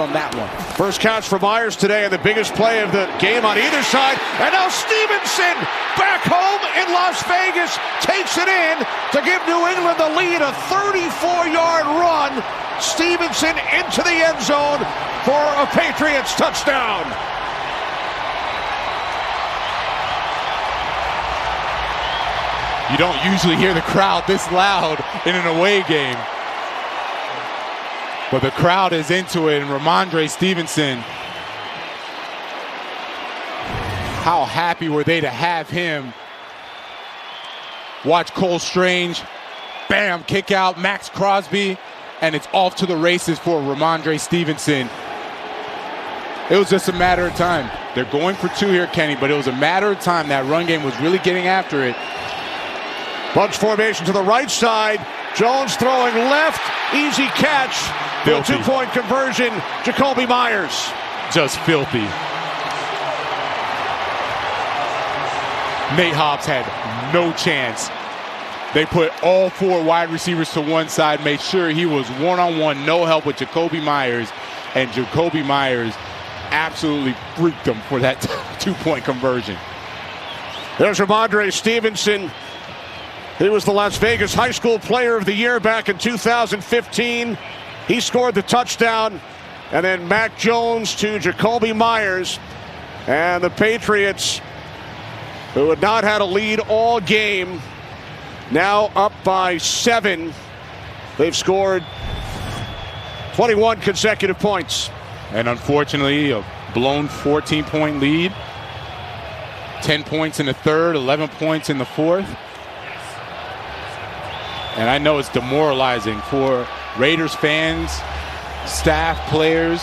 on that one. First catch for Myers today, and the biggest play of the game on either side. And now Stevenson back home in Las Vegas takes it in to give New England the lead. A 34-yard run. Stevenson into the end zone for a Patriots touchdown. You don't usually hear the crowd this loud in an away game. But the crowd is into it, and Ramondre Stevenson, how happy were they to have him? Watch Cole Strange, bam, kick out, Max Crosby, and it's off to the races for Ramondre Stevenson. It was just a matter of time. They're going for two here, Kenny, but it was a matter of time. That run game was really getting after it. Bunch formation to the right side. Jones throwing left, easy catch. Filthy. Two-point conversion, Jacoby Myers. Just filthy. Nate Hobbs had no chance. They put all four wide receivers to one side, made sure he was one-on-one, no help with Jacoby Myers, and Jacoby Myers absolutely freaked him for that two-point conversion. There's Ramondre Stevenson. He was the Las Vegas High School Player of the Year back in 2015. He scored the touchdown, and then Mac Jones to Jacoby Myers. And the Patriots, who had not had a lead all game, now up by 7. They've scored 21 consecutive points. And unfortunately, a blown 14-point lead. 10 points in the third, 11 points in the fourth. And I know it's demoralizing for Raiders fans, staff, players,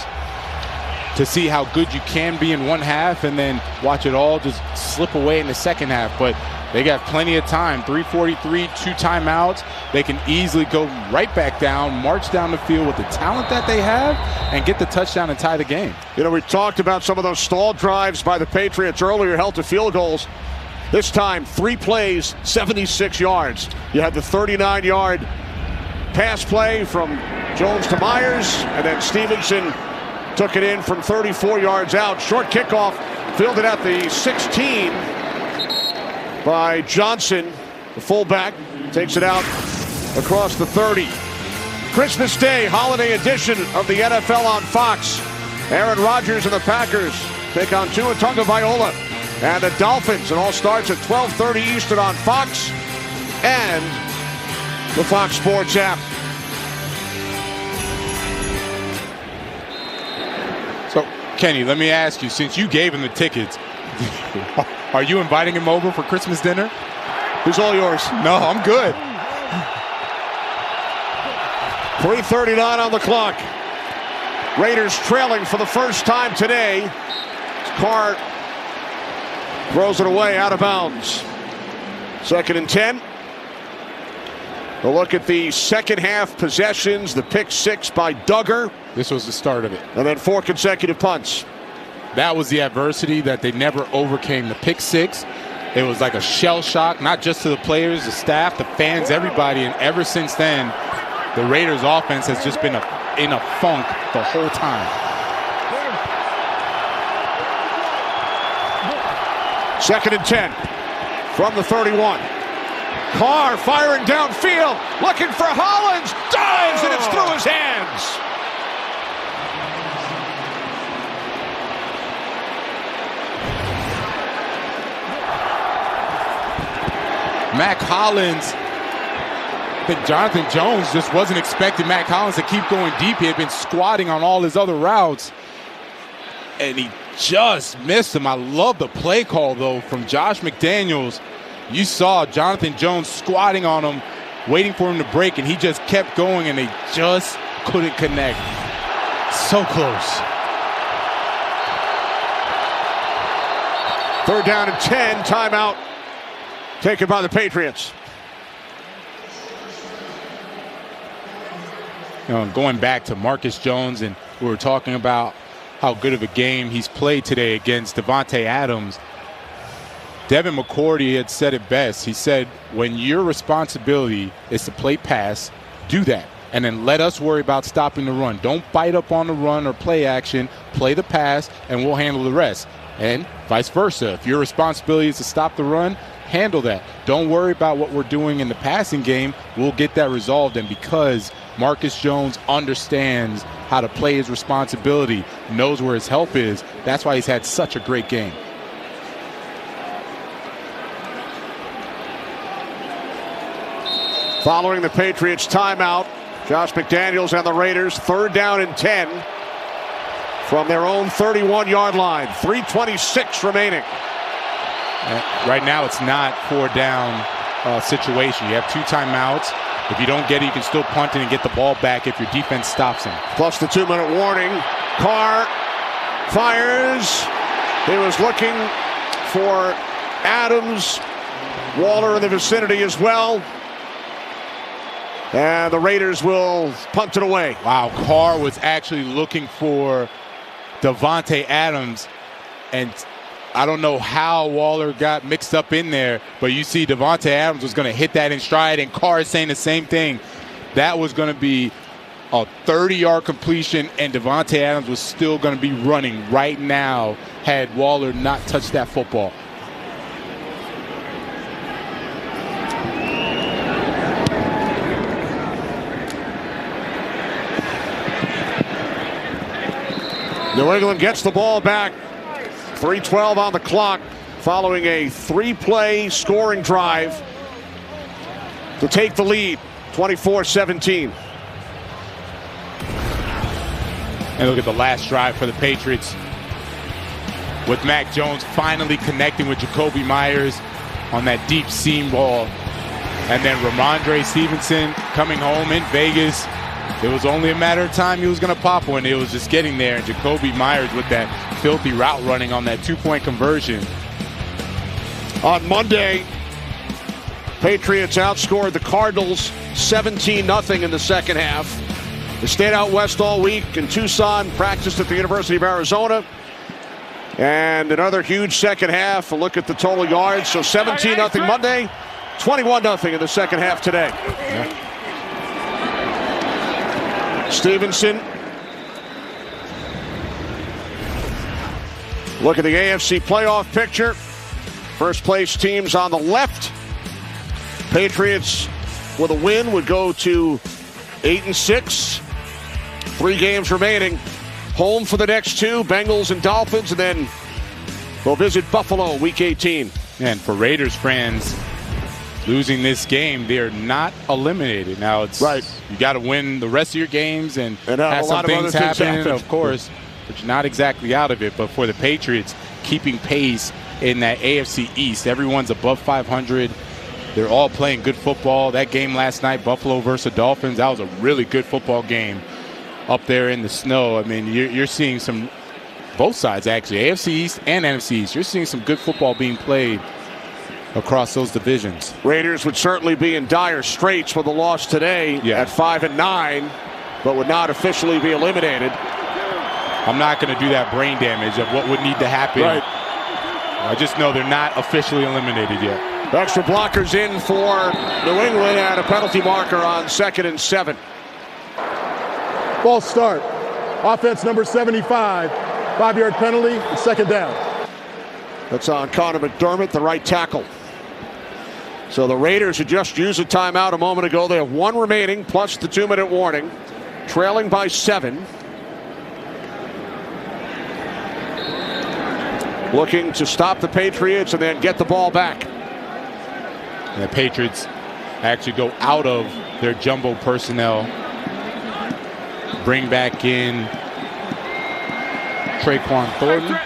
to see how good you can be in one half and then watch it all just slip away in the second half. But they got plenty of time. 3:43, 2 timeouts. They can easily go right back down, march down the field with the talent that they have, and get the touchdown and tie the game. You know, we talked about some of those stall drives by the Patriots earlier, held to field goals. This time, 3 plays, 76 yards. You had the 39-yard pass play from Jones to Myers, and then Stevenson took it in from 34 yards out. Short kickoff, fielded at the 16 by Johnson. The fullback takes it out across the 30. Christmas Day, holiday edition of the NFL on Fox. Aaron Rodgers and the Packers take on Tua Tagovailoa and the Dolphins. It all starts at 12:30 Eastern on Fox and the Fox Sports app. So, Kenny, let me ask you, since you gave him the tickets, are you inviting him over for Christmas dinner? It's all yours. No, I'm good. 3:39 on the clock. Raiders trailing for the first time today. Carr throws it away out of bounds. 2nd and 10. A look at the second half possessions. The pick 6 by Duggar. This was the start of it. And then 4 consecutive punts. That was the adversity that they never overcame. The pick 6, it was like a shell shock, not just to the players, the staff, the fans, everybody. And ever since then, the Raiders offense has just been in a funk the whole time. 2nd and 10 from the 31. Carr firing downfield, looking for Hollins, dives, and it's through his hands. Mac Hollins, I think Jonathan Jones just wasn't expecting Mac Hollins to keep going deep. He had been squatting on all his other routes, and he just missed him. I love the play call, though, from Josh McDaniels. You saw Jonathan Jones squatting on him, waiting for him to break, and he just kept going, and they just couldn't connect. So close. 3rd down and 10, timeout taken by the Patriots. You know, going back to Marcus Jones, and we were talking about how good of a game he's played today against Devontae Adams. Devin McCourty had said it best. He said, when your responsibility is to play pass, do that. and then let us worry about stopping the run. Don't bite up on the run or play action. Play the pass, and we'll handle the rest. And vice versa. If your responsibility is to stop the run, handle that. Don't worry about what we're doing in the passing game. We'll get that resolved. And because Marcus Jones understands how to play his responsibility, knows where his help is, that's why he's had such a great game. Following the Patriots timeout, Josh McDaniels and the Raiders, 3rd down and 10 from their own 31-yard line. 3:26 remaining. Right now, it's not 4-down situation. You have 2 timeouts. If you don't get it, you can still punt it and get the ball back if your defense stops him. Plus the 2-minute warning. Carr fires. He was looking for Adams. Waller in the vicinity as well. And the Raiders will punt it away. Wow, Carr was actually looking for Davante Adams, and I don't know how Waller got mixed up in there, but you see Davante Adams was going to hit that in stride, and Carr is saying the same thing. That was going to be a 30-yard completion, and Davante Adams was still going to be running right now had Waller not touched that football. New England gets the ball back. 3:12 on the clock following a 3-play scoring drive to take the lead, 24-17. And look at the last drive for the Patriots with Mac Jones finally connecting with Jacoby Myers on that deep seam ball. And then Ramondre Stevenson coming home in Vegas. It was only a matter of time he was going to pop one. It was just getting there. And Jacoby Myers with that filthy route running on that 2-point conversion. On Monday, Patriots outscored the Cardinals 17-0 in the second half. They stayed out west all week in Tucson, practiced at the University of Arizona. And another huge second half. A look at the total yards. So 17-0 Monday, 21-0 in the second half today. Yeah. Stevenson. Look at the AFC playoff picture. First place teams on the left. Patriots with a win would go to 8-6. 3 games remaining. Home for the next 2, Bengals and Dolphins, and then they'll visit Buffalo week 18. And for Raiders fans, losing this game, they're not eliminated. Now it's right. You got to win the rest of your games and have have a some lot of things other things happen, of course, but you're not exactly out of it. But for the Patriots, keeping pace in that AFC East, everyone's above 500. They're all playing good football. That game last night, Buffalo versus Dolphins, that was a really good football game up there in the snow. I mean, you're seeing some, both sides actually, AFC East and NFC East. You're seeing some good football being played across those divisions. Raiders would certainly be in dire straits with a loss today at 5-9, but would not officially be eliminated. I'm not going to do that brain damage of what would need to happen. Right. I just know they're not officially eliminated yet. Extra blockers in for New England and a penalty marker on 2nd and 7. False start. Offense number 75. 5-yard penalty, 2nd down. That's on Connor McDermott, the right tackle. So the Raiders had just used a timeout a moment ago. They have 1 remaining, plus the 2-minute warning. Trailing by 7. Looking to stop the Patriots and then get the ball back. And the Patriots actually go out of their jumbo personnel. Bring back in Traquan Thornton.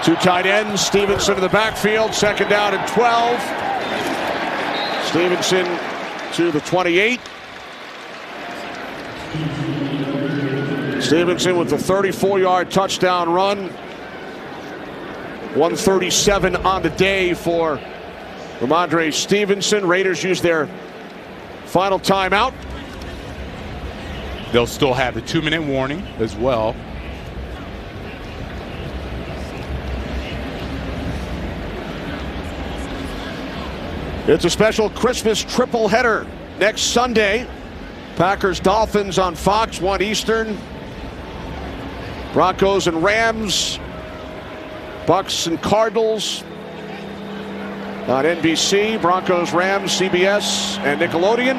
2 tight ends, Stevenson in the backfield, 2nd down and 12. Stevenson to the 28. Stevenson with the 34-yard touchdown run. 137 on the day for Ramondre Stevenson. Raiders use their final timeout. They'll still have the 2-minute warning as well. It's a special Christmas triple header next Sunday. Packers Dolphins on Fox, 1 Eastern. Broncos and Rams. Bucks and Cardinals on NBC. Broncos, Rams, CBS, and Nickelodeon.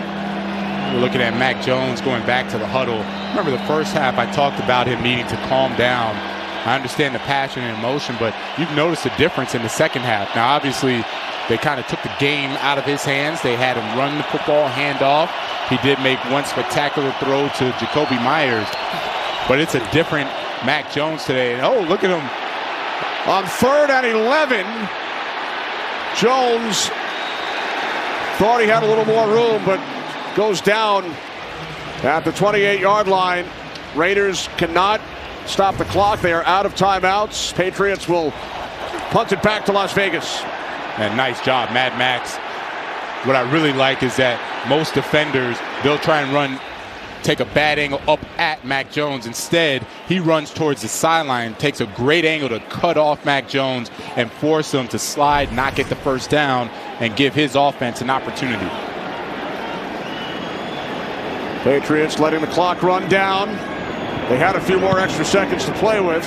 We're looking at Mac Jones going back to the huddle. Remember the first half I talked about him needing to calm down. I understand the passion and emotion, but you've noticed a difference in the second half. Now, obviously, they kind of took the game out of his hands. They had him run the football, hand off. He did make one spectacular throw to Jacoby Myers, but it's a different Mac Jones today. And oh, look at him. On 3rd and 11, Jones thought he had a little more room, but goes down at the 28-yard line. Raiders cannot stop the clock. They are out of timeouts. Patriots will punt it back to Las Vegas. And nice job, Mad Max. What I really like is that most defenders, they'll try and take a bad angle up at Mac Jones. Instead, he runs towards the sideline, takes a great angle to cut off Mac Jones and force him to slide, not get the first down, and give his offense an opportunity. Patriots letting the clock run down. They had a few more extra seconds to play with.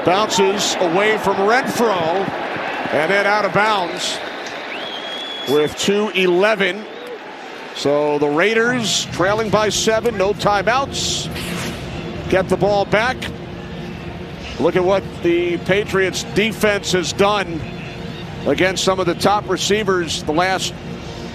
Bounces away from Renfro and then out of bounds with 2:11. So the Raiders trailing by 7, no timeouts. Get the ball back. Look at what the Patriots defense has done against some of the top receivers the last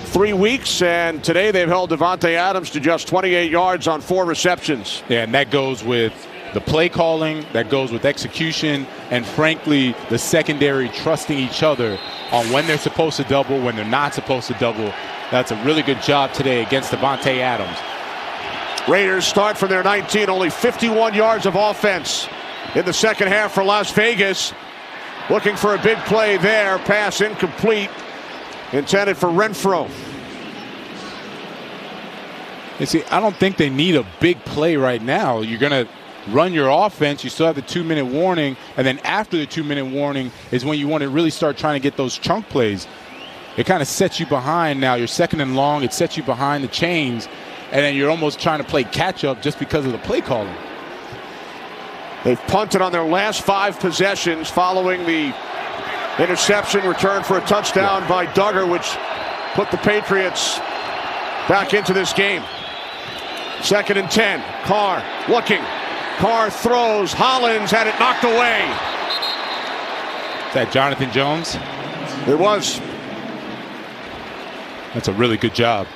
3 weeks, and today they've held Davante Adams to just 28 yards on 4 receptions. Yeah, and that goes with the play calling, that goes with execution, and frankly, the secondary trusting each other on when they're supposed to double, when they're not supposed to double. That's a really good job today against Davante Adams. Raiders start from their 19, only 51 yards of offense in the second half for Las Vegas. Looking for a big play there. Pass incomplete. Intended for Renfro. You see, I don't think they need a big play right now. You're going to run your offense. You still have the 2-minute warning. And then after the 2-minute warning is when you want to really start trying to get those chunk plays. It kind of sets you behind now. You're 2nd and long. It sets you behind the chains. And then you're almost trying to play catch up just because of the play calling. They've punted on their last 5 possessions following the interception, return for a touchdown by Duggar, which put the Patriots back into this game. 2nd and 10. Carr looking. Carr throws. Hollins had it knocked away. Is that Jonathan Jones? It was. That's a really good job.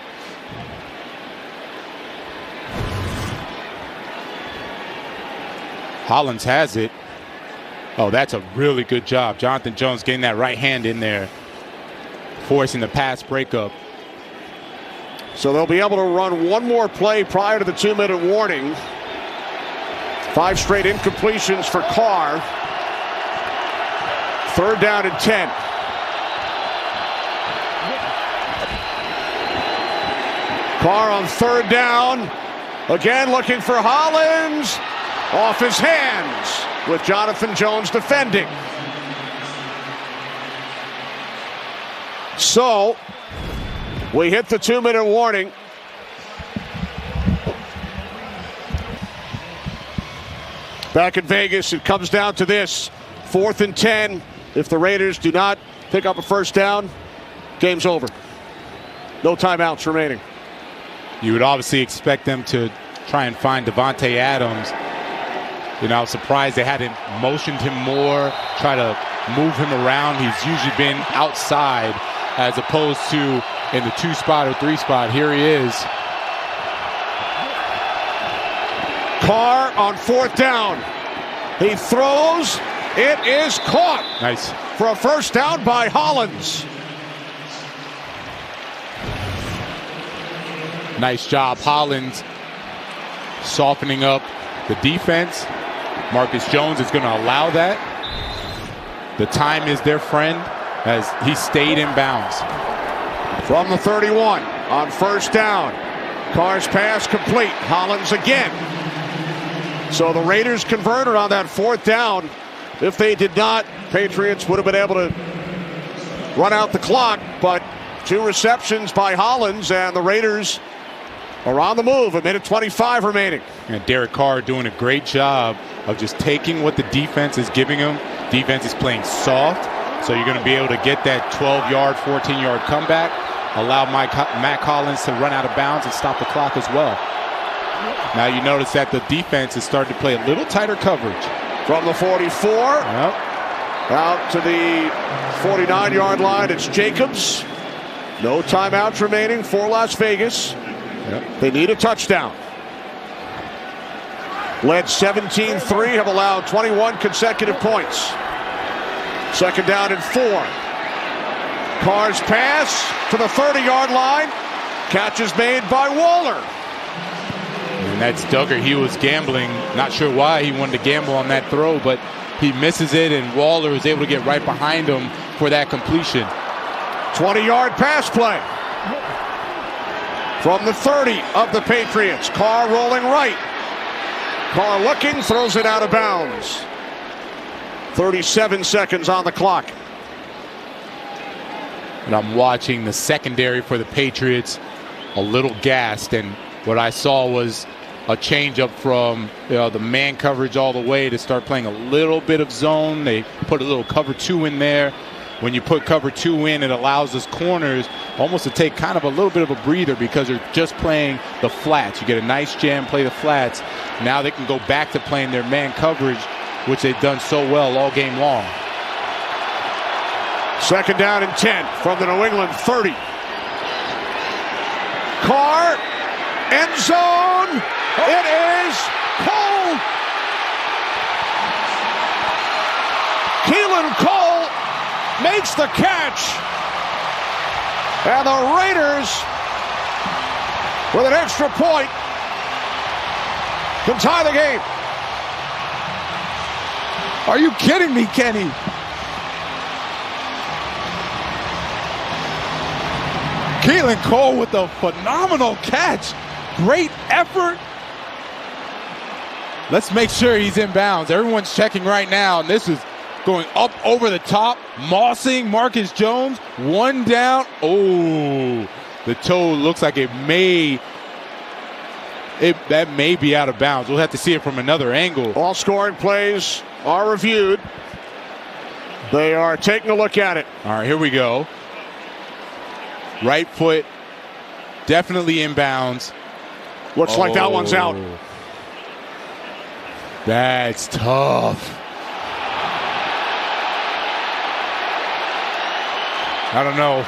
Hollins has it. Oh, that's a really good job. Jonathan Jones getting that right hand in there, forcing the pass breakup. So they'll be able to run one more play prior to the 2-minute warning. 5 straight incompletions for Carr. 3rd down and 10. Carr on 3rd down. Again looking for Hollins. Off his hands with Jonathan Jones defending. So we hit the 2-minute warning. Back in Vegas, it comes down to this. 4th and 10. If the Raiders do not pick up a first down, game's over. No timeouts remaining. You would obviously expect them to try and find Davante Adams. You know, I was surprised they hadn't motioned him more, try to move him around. He's usually been outside as opposed to in the 2 spot or 3 spot. Here he is. Carr on 4th down. He throws. It is caught. Nice. For a first down by Hollins. Nice job, Hollins, softening up the defense. Marcus Jones is going to allow that. The time is their friend as he stayed in bounds. From the 31 on 1st down. Carr's pass complete. Hollins again. So the Raiders converted on that 4th down. If they did not, Patriots would have been able to run out the clock, but 2 receptions by Hollins, and the Raiders are on the move. 1:25 remaining. And Derek Carr doing a great job of just taking what the defense is giving him. Defense is playing soft, so you're going to be able to get that 12-yard, 14-yard comeback, allow Mack Hollins to run out of bounds and stop the clock as well. Now you notice that the defense is starting to play a little tighter coverage. From the 44, out to the 49-yard line, it's Jacobs. No timeouts remaining for Las Vegas. They need a touchdown. Led 17-3, have allowed 21 consecutive points. Second down and 4. Carr's pass to the 30-yard line. Catch is made by Waller. And that's Duggar. He was gambling. Not sure why he wanted to gamble on that throw, but he misses it, and Waller is able to get right behind him for that completion. 20-yard pass play. From the 30 of the Patriots. Carr rolling right. Carr looking, throws it out of bounds. 37 seconds on the clock. And I'm watching the secondary for the Patriots a little gassed, and what I saw was a change up from the man coverage all the way to start playing a little bit of zone. They put a little cover 2 in there. When you put cover 2 in, it allows us corners almost to take kind of a little bit of a breather because they're just playing the flats. You get a nice jam, play the flats. Now they can go back to playing their man coverage, which they've done so well all game long. Second down and 10 from the New England 30. Carr, end zone. It is Cole. Keelan Cole makes the catch. And the Raiders, with an extra point, can tie the game. Are you kidding me, Kenny? Keelan Cole with a phenomenal catch. Great effort. Let's make sure he's in bounds. Everyone's checking right now, and this is going up over the top. Mossing Marcus Jones. 1 down. Oh, the toe looks like that may be out of bounds. We'll have to see it from another angle. All scoring plays are reviewed. They are taking a look at it. All right, here we go. Right foot definitely inbounds. Looks like that one's out. That's tough. I don't know.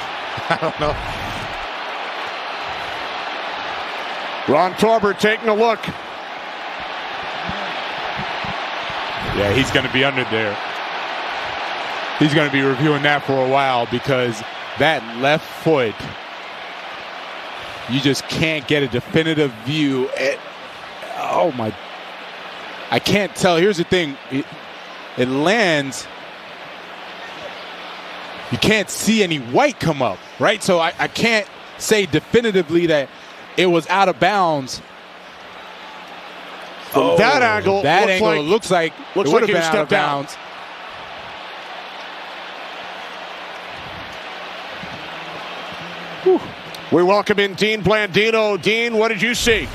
Ron Torbert taking a look. Yeah, he's going to be under there. He's going to be reviewing that for a while because that left foot, you just can't get a definitive view. Oh my. I can't tell. Here's the thing. It lands. You can't see any white come up, right? So I can't say definitively that it was out of bounds. From that angle, it looks like it would have been out of bounds. We welcome in Dean Blandino. Dean, what did you see?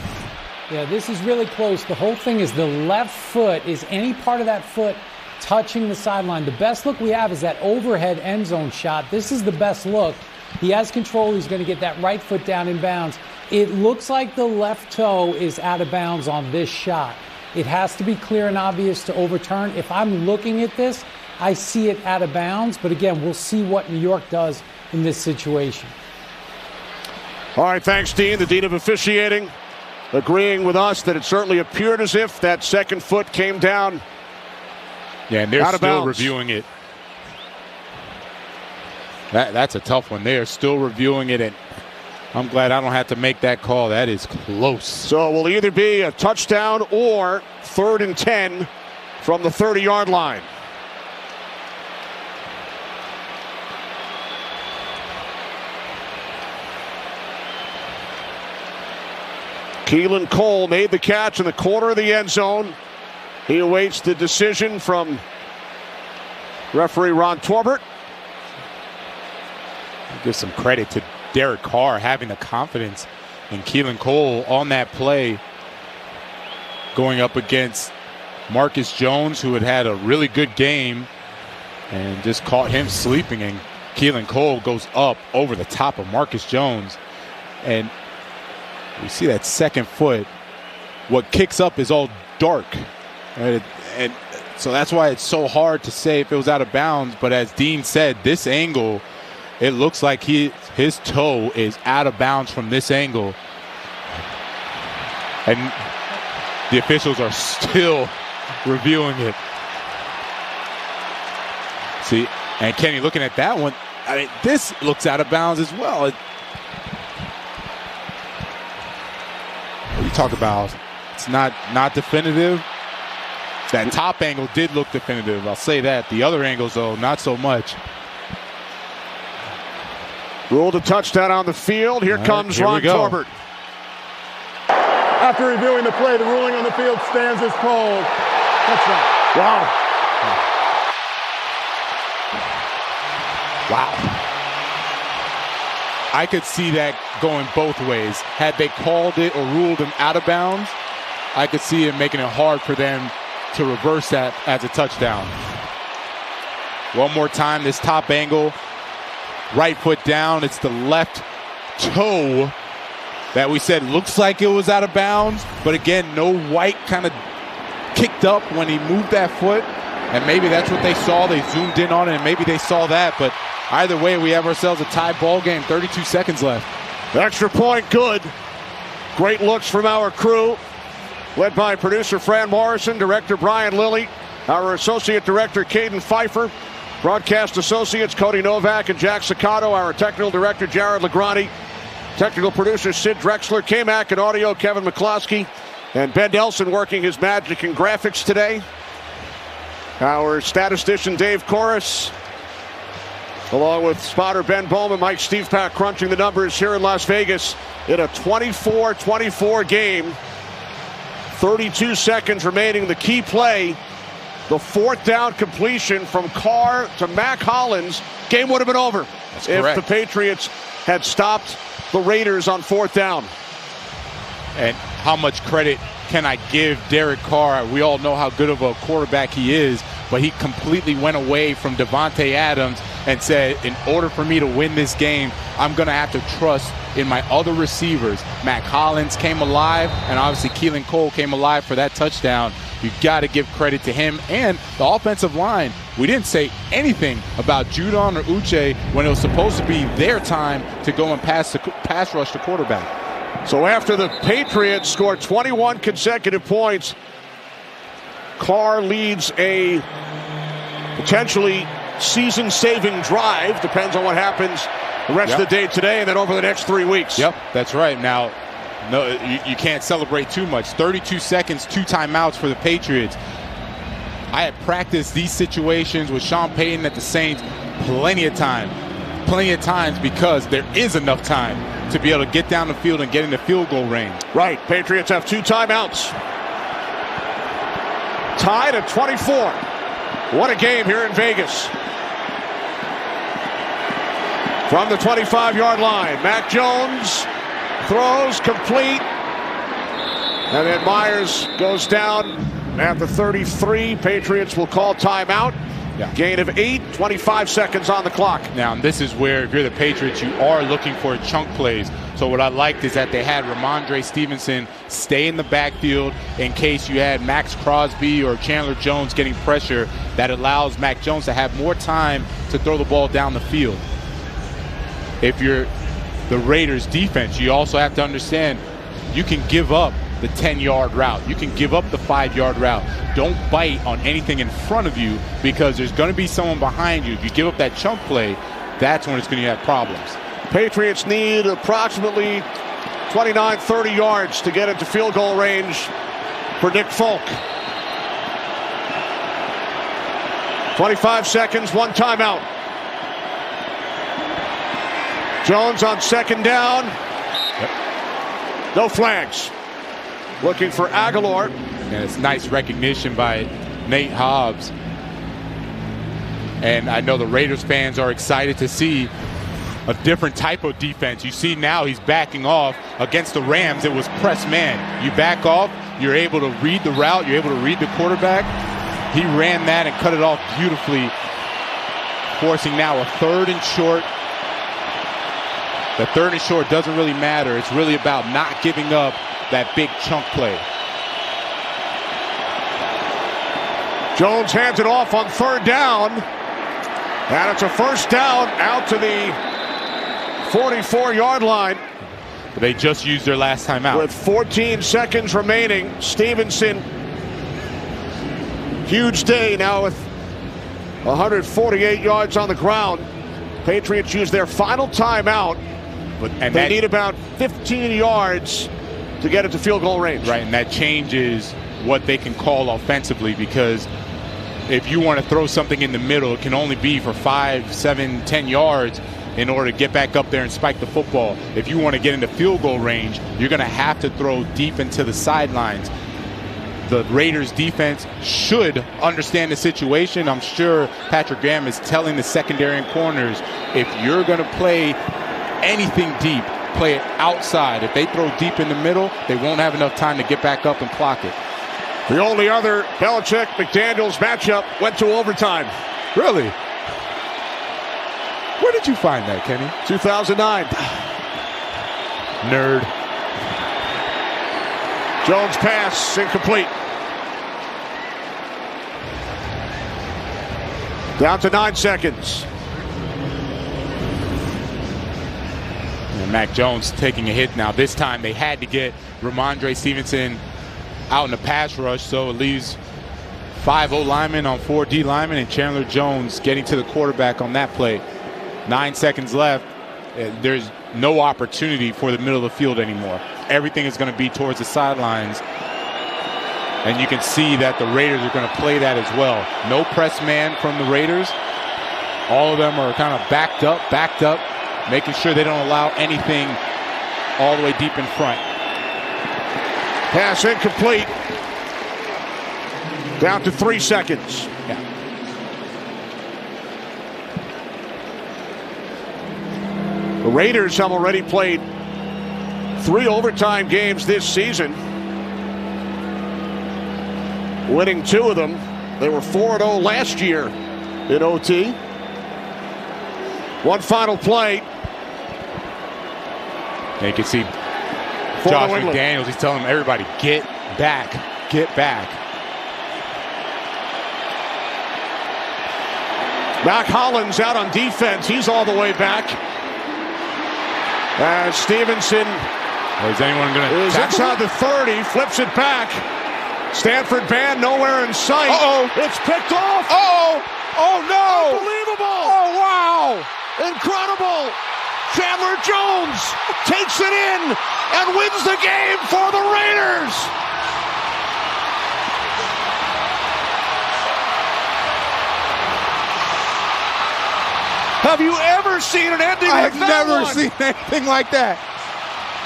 Yeah, this is really close. The whole thing is the left foot. Is any part of that foot touching the sideline? The best look we have is that overhead end zone shot. This is the best look. He has control. He's going to get that right foot down in bounds. It looks like the left toe is out of bounds on this shot. It has to be clear and obvious to overturn. If I'm looking at this, I see it out of bounds. But again, we'll see what New York does in this situation. All right, thanks, Dean. The Dean of Officiating agreeing with us that it certainly appeared as if that second foot came down. Yeah, and they're still reviewing it. That's a tough one. They are still reviewing it, and I'm glad I don't have to make that call. That is close. So it will either be a touchdown or 3rd and 10 from the 30-yard line. Keelan Cole made the catch in the corner of the end zone. He awaits the decision from referee Ron Torbert. give some credit to Derek Carr having the confidence in Keelan Cole on that play, going up against Marcus Jones, who had a really good game and just caught him sleeping, and Keelan Cole goes up over the top of Marcus Jones. And we see that second foot. What kicks up is all dark, right? And so that's why it's so hard to say if it was out of bounds. But as Dean said, this angle, it looks like his toe is out of bounds from this angle. And the officials are still reviewing it. See, and Kenny, looking at that one, I mean, this looks out of bounds as well. You talk about it's not definitive. That top angle did look definitive, I'll say that. The other angles, though, not so much. Ruled a touchdown on the field. Here comes Ron Torbert. After reviewing the play, the ruling on the field stands as called. Touchdown. Wow. Wow. I could see that going both ways. Had they called it or ruled him out of bounds, I could see it making it hard for them to reverse that as a touchdown. One more time, this top angle. Right foot down. It's the left toe that we said looks like it was out of bounds. But again, no white kind of kicked up when he moved that foot. And maybe that's what they saw. They zoomed in on it, and maybe they saw that. But either way, we have ourselves a tie ball game. 32 seconds left. Extra point, good. Great looks from our crew, led by producer Fran Morrison, director Brian Lilly, our associate director Caden Pfeiffer, broadcast associates Cody Novak and Jack Siccato, our technical director Jared Legrani, technical producer Sid Drexler, K-Mac and audio Kevin McCloskey, and Ben Nelson working his magic in graphics today. Our statistician Dave Corris, along with spotter Ben Bowman, Mike Stevepak crunching the numbers here in Las Vegas in a 24-24 game. 32 seconds remaining. The key play, the fourth down completion from Carr to Mac Hollins. Game would have been over if the Patriots had stopped the Raiders on fourth down. And how much credit can I give Derek Carr? We all know how good of a quarterback he is, but he completely went away from Devontae Adams and said, in order for me to win this game, I'm going to have to trust in my other receivers. Mac Hollins came alive, and obviously Keelan Cole came alive for that touchdown. You've got to give credit to him and the offensive line. We didn't say anything about Judon or Uche when it was supposed to be their time to go and pass rush the quarterback. So after the Patriots scored 21 consecutive points, Carr leads a potentially season-saving drive. Depends on what happens the rest of the day today and then over the next 3 weeks. Yep, that's right. Now, no, you can't celebrate too much. 32 seconds, 2 timeouts for the Patriots. I have practiced these situations with Sean Payton at the Saints plenty of times because there is enough time to be able to get down the field and get into field goal range. Right. Patriots have 2 timeouts. Tied at 24. What a game here in Vegas. From the 25-yard line, Mac Jones throws complete. And then Myers goes down at the 33. Patriots will call timeout. Yeah. Gain of 8, 25 seconds on the clock. Now, this is where, if you're the Patriots, you are looking for chunk plays. So what I liked is that they had Ramondre Stevenson stay in the backfield in case you had Max Crosby or Chandler Jones getting pressure. That allows Mac Jones to have more time to throw the ball down the field. If you're the Raiders defense, you also have to understand you can give up the 10-yard route. You can give up the 5-yard route. Don't bite on anything in front of you because there's going to be someone behind you. If you give up that chunk play, that's when it's going to have problems. Patriots need approximately 29, 30 yards to get into field goal range for Nick Folk. 25 seconds, 1 timeout. Jones on second down. No flags. Looking for Aguilar. And it's nice recognition by Nate Hobbs. And I know the Raiders fans are excited to see a different type of defense. You see now he's backing off. Against the Rams, it was press man. You back off, you're able to read the route, you're able to read the quarterback. He ran that and cut it off beautifully, forcing now a 3rd and short. The 3rd and short doesn't really matter. It's really about not giving up that big chunk play. Jones hands it off on 3rd down. And it's a 1st down out to the 44-yard line. They just used their last time out. With 14 seconds remaining, Stevenson, huge day now with 148 yards on the ground. Patriots use their final timeout. And they need about 15 yards to get it to field goal range. Right, and that changes what they can call offensively, because if you want to throw something in the middle, it can only be for 5, 7, 10 yards in order to get back up there and spike the football. If you want to get into field goal range, you're going to have to throw deep into the sidelines. The Raiders defense should understand the situation. I'm sure Patrick Graham is telling the secondary and corners, if you're going to play anything deep, play it outside. If they throw deep in the middle, they won't have enough time to get back up and clock it. The only other Belichick-McDaniels matchup went to overtime. Really? Where did you find that, Kenny? 2009. Nerd. Jones pass incomplete. Down to 9 seconds. And Mac Jones taking a hit now. This time they had to get Ramondre Stevenson out in the pass rush, so it leaves 5 O linemen on 4 D linemen, and Chandler Jones getting to the quarterback on that play. 9 seconds left. There's no opportunity for the middle of the field anymore. Everything is going to be towards the sidelines. And you can see that the Raiders are going to play that as well. No press man from the Raiders. All of them are kind of backed up, making sure they don't allow anything all the way deep in front. Pass incomplete. Down to 3 seconds. Yeah. The Raiders have already played 3 overtime games this season, winning 2 of them. They were 4-0 last year in OT. One final play. And you can see Josh McDaniels, he's telling everybody, get back, get back. Mac Hollins out on defense. He's all the way back. As Stevenson is anyone going to is inside the 30, flips it back. Stanford band nowhere in sight. It's picked off. Oh no! Unbelievable! Oh wow! Incredible! Chandler Jones takes it in and wins the game for the Raiders. Have you ever seen an ending like that? I've never seen anything like that.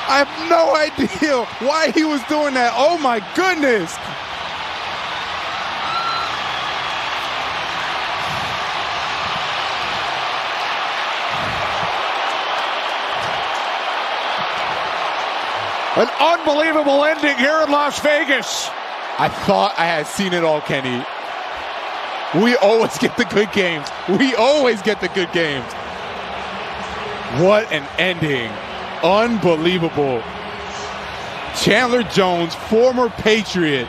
I have no idea why he was doing that. Oh my goodness. An unbelievable ending here in Las Vegas. I thought I had seen it all, Kenny. We always get the good games. We always get the good games. What an ending. Unbelievable. Chandler Jones, former Patriot.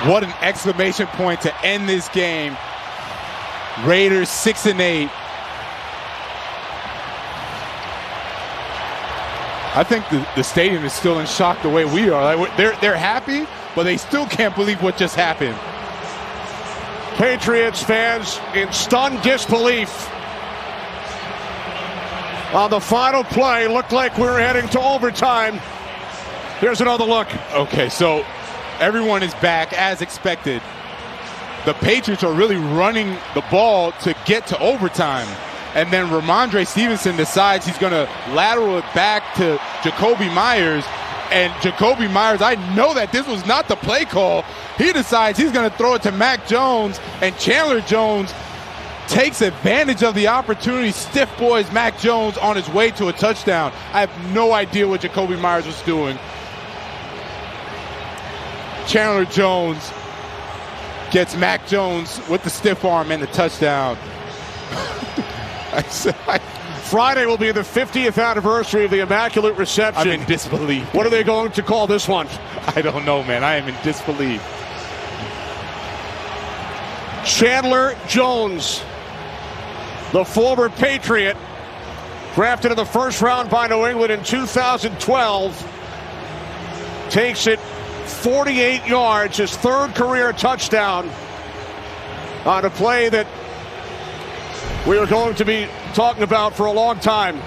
What an exclamation point to end this game. Raiders 6-8. I think the stadium is still in shock the way we are. Like, they're happy, but they still can't believe what just happened. Patriots fans in stunned disbelief. On the final play, looked like we were heading to overtime. Here's another look. Okay, so everyone is back as expected. The Patriots are really running the ball to get to overtime. And then Ramondre Stevenson decides he's going to lateral it back to Jacoby Myers. And Jacoby Myers, I know that this was not the play call. He decides he's going to throw it to Mac Jones, and Chandler Jones takes advantage of the opportunity, stiff boys Mac Jones on his way to a touchdown. I have no idea what Jacoby Myers was doing. Chandler Jones gets Mac Jones with the stiff arm and the touchdown. Friday will be the 50th anniversary of the Immaculate Reception. I'm in disbelief. What are they going to call this one? I don't know, man. I am in disbelief. Chandler Jones, the former Patriot, drafted in the first round by New England in 2012, takes it 48 yards, his third career touchdown on a play that we are going to be talking about for a long time.